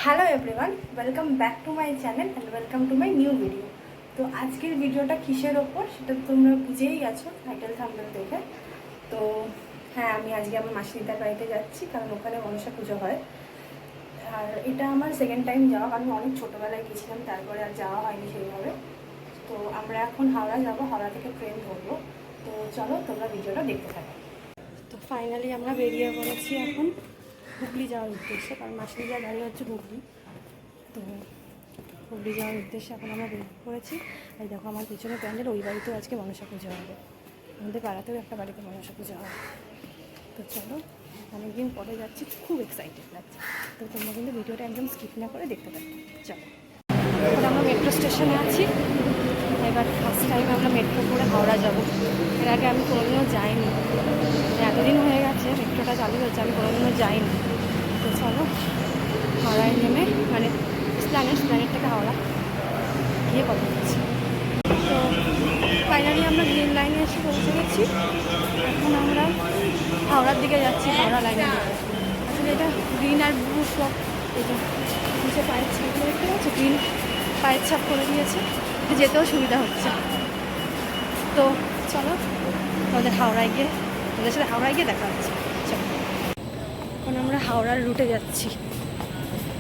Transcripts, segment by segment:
Hello everyone, welcome back to my channel and welcome to my new video. তো আজকের ভিডিওটা কিসের ওপর সেটা তোমরা বুঝেই গেছো টাইটেল থাম্বনেল দেখে। তো হ্যাঁ, আমি আজকে আমার মাসিদার বাড়িতে যাচ্ছি, কারণ ওখানে মনসা পুজো হয়। আর এটা আমার সেকেন্ড টাইম যাওয়া, কারণ আমি অনেক ছোটোবেলায় গেছিলাম, তারপরে আর যাওয়া হয়নি সেইভাবে। তো আমরা এখন হাওড়া যাব, হাওড়া থেকে ট্রেন ধরবো। তো চলো তোমরা ভিডিওটা দেখতে থাকো। তো ফাইনালি আমরা বেরিয়ে পড়েছি এখন হুগলি যাওয়ার উদ্দেশ্যে, কারণ মাসিদার বাড়ি হচ্ছে হুগলি। তো হুগলি যাওয়ার উদ্দেশ্যে এখন আমরা বেরিয়ে পড়েছি। এই দেখো আমার পিছনে প্যান্ডেল, ওই বাড়িতেও আজকে মনসা পুজো হবে, আমাদের পাড়াতেও একটা বাড়িতে মনসা পুজো হবে। তো চলো, অনেকদিন পরে যাচ্ছি, খুব এক্সাইটেড লাগছে। তো তোমরা কিন্তু ভিডিওটা একদম স্কিপ না করে দেখতে পারো। চলো, এখন আমরা মেট্রো স্টেশনে আছি। এবার ফার্স্ট টাইম আমরা মেট্রো করে হাওড়া যাব। এর আগে আমি কোনোদিনও যাইনি, এতদিন হয়ে গেছে মেট্রোটা চালু হয়েছে, আমি কোনোদিনও যাইনি। তো চলো, হাওড়ায় নেমে মানে স্প্ল্যানেট থেকে হাওড়া গিয়ে কথা হচ্ছে। তো ফাইনালি আমরা গ্রিন লাইনে এসে পৌঁছে গেছি। এখন আমরা হাওড়ার দিকে যাচ্ছি, হাওড়া লাইনে। আসলে এটা গ্রিন আর ব্লু সব, এই যে নিচে পায়ের ছাপগুলো দেখতে পাচ্ছি, গ্রিন পায়ের ছাপ করে দিয়েছে, যেতেও সুবিধা হচ্ছে। তো চলো আমাদের হাওড়ায় গিয়ে, ওদের সাথে হাওড়ায় গিয়ে দেখা হচ্ছে। চলো, এখন আমরা হাওড়ার রুটে যাচ্ছি।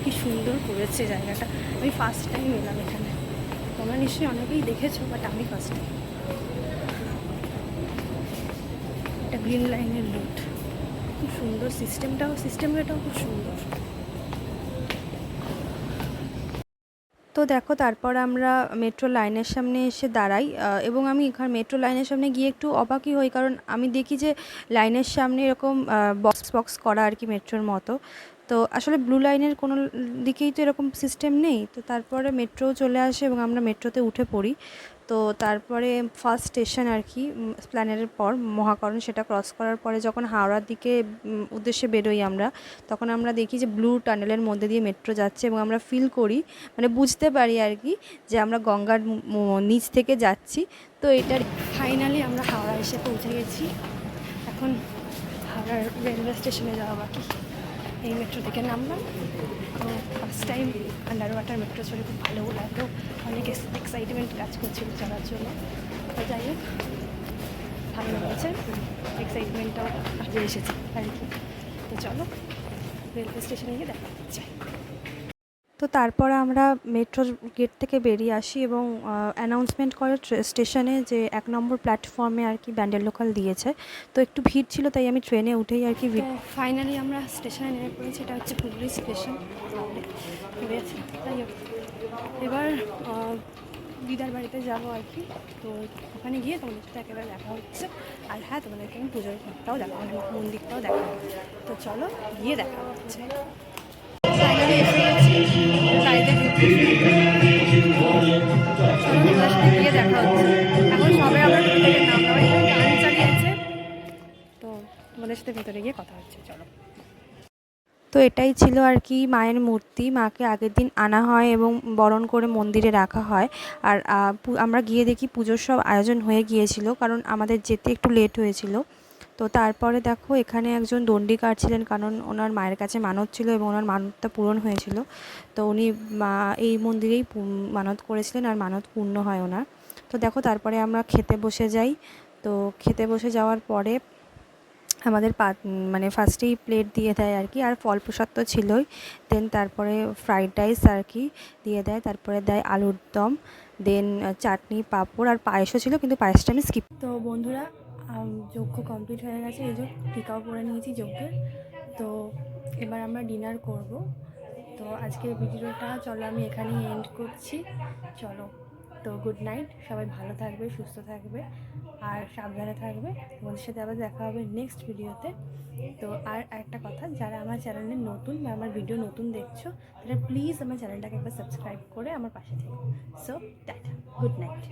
কি সুন্দর করেছে জায়গাটা, আমি ফার্স্ট টাইম এলাম এখানে। তোমরা নিশ্চয়ই অনেকেই দেখেছো, বাট আমি ফার্স্ট টাইম। এটা গ্রিন লাইনের রুট, খুব সুন্দর সিস্টেমটাও খুব সুন্দর। তো দেখো, তারপর আমরা মেট্রো লাইনের সামনে এসে দাঁড়াই, এবং আমি এখানে মেট্রো লাইনের সামনে গিয়ে একটু অবাকই হই, কারণ আমি দেখি যে লাইনের সামনে এরকম বক্স করা আর কি, মেট্রোর মতো। তো আসলে ব্লু লাইনের কোনো দিকেই তো এরকম সিস্টেম নেই। তো তারপরে মেট্রো চলে আসে এবং আমরা মেট্রোতে উঠে পড়ি। তো তারপরে ফার্স্ট স্টেশন আর কি স্প্ল্যানেডের পর মহাকরণ, সেটা ক্রস করার পরে যখন হাওড়ার দিকে উদ্দেশ্যে বেরোই আমরা, তখন আমরা দেখি যে ব্লু টানেলের মধ্যে দিয়ে মেট্রো যাচ্ছে, এবং আমরা ফিল করি, মানে বুঝতে পারি আর কি, যে আমরা গঙ্গার নিচ থেকে যাচ্ছি। তো এটার ফাইনালি আমরা হাওড়া এসে পৌঁছে গেছি। এখন হাওড়ার রেলওয়ে স্টেশনে যাওয়া বাকি। এই মেট্রো থেকে নামলাম, first time under water metro চলে, খুব ভালো লাগলো, অনেক এক্সাইটমেন্ট কাজ করছিল চলার জন্য। তো যাই হোক, ভালো লেগেছে, এক্সাইটমেন্টটাও কাজে এসেছে আর কি। তো চলো রেলওয়ে স্টেশনে গিয়ে দেখা হচ্ছে। তো তারপর আমরা মেট্রোর গেট থেকে বেরিয়ে আসি এবং অ্যানাউন্সমেন্ট করে স্টেশনে যে 1 নম্বর প্ল্যাটফর্মে আর কি ব্যান্ডেল লোকাল দিয়েছে। তো একটু ভিড় ছিল, তাই আমি ট্রেনে উঠেই আর কি। ফাইনালি আমরা স্টেশনে নেমে পড়েছি, এটা হচ্ছে হুগলি স্টেশন। তাই এবার দিদার বাড়িতে যাবো আর কি। তো ওখানে গিয়ে তোমাদের সাথে একেবারে দেখা হচ্ছে। আর হ্যাঁ, তোমাদেরকে আমি পুজোর ঘরটাও দেখাবো, মন্দিরটাও দেখাবো। তো চলো গিয়ে দেখা হচ্ছে। ফাইনালি এসে গেছি গাড়িতে, গিয়ে দেখা হচ্ছে। এখন সবে আমরা থেকে নামলাম, গান চালিয়েছে। তো তোমাদের সাথে ভেতরে গিয়ে কথা হচ্ছে, চলো। তো এটাই ছিল আর কি মায়ের মূর্তি। মাকে আগের দিন আনা হয় এবং বরণ করে মন্দিরে রাখা হয়। আর আমরা গিয়ে দেখি পুজোর সব আয়োজন হয়ে গিয়েছিল, কারণ আমাদের যেতে একটু লেট হয়েছিল। তো তারপরে দেখো, এখানে একজন দণ্ডি কাটছিলেন, কারণ ওনার মায়ের কাছে মানত ছিল এবং ওনার মানতটা পূরণ হয়েছিল। তো উনি এই মন্দিরেই মানত করেছিলেন, আর মানত পূর্ণ হয় ওনার। তো দেখো, তারপরে আমরা খেতে বসে যাই। তো খেতে বসে যাওয়ার পরে আমাদের মানে ফার্স্টেই প্লেট দিয়ে দেয় আর কি, আর ফল প্রসাদ তো ছিলই। দেন তারপরে ফ্রাইড রাইস আর কি দিয়ে দেয়, তারপরে দেয় আলুর দম, দেন চাটনি, পাঁপড় আর পায়েসও ছিল, কিন্তু পায়েসটা আমি স্কিপ। তো বন্ধুরা, যজ্ঞ কমপ্লিট হয়ে গেছে, এই যে টিকাও পরে নিয়েছি যজ্ঞের। তো এবার আমরা ডিনার করব। তো আজকের ভিডিওটা চলো আমি এখানেই এন্ড করছি। চলো, তো গুড নাইট, সবাই ভালো থাকবে, সুস্থ থাকবে আর সাবধানে থাকবে। তোমাদের সাথে আবার দেখা হবে নেক্সট ভিডিওতে। তো আর একটা কথা, যারা আমার চ্যানেলে নতুন বা আমার ভিডিও নতুন দেখছো, তারা প্লিজ আমার চ্যানেলটাকে একবার সাবস্ক্রাইব করে আমার পাশে থেকো। So tata, good night.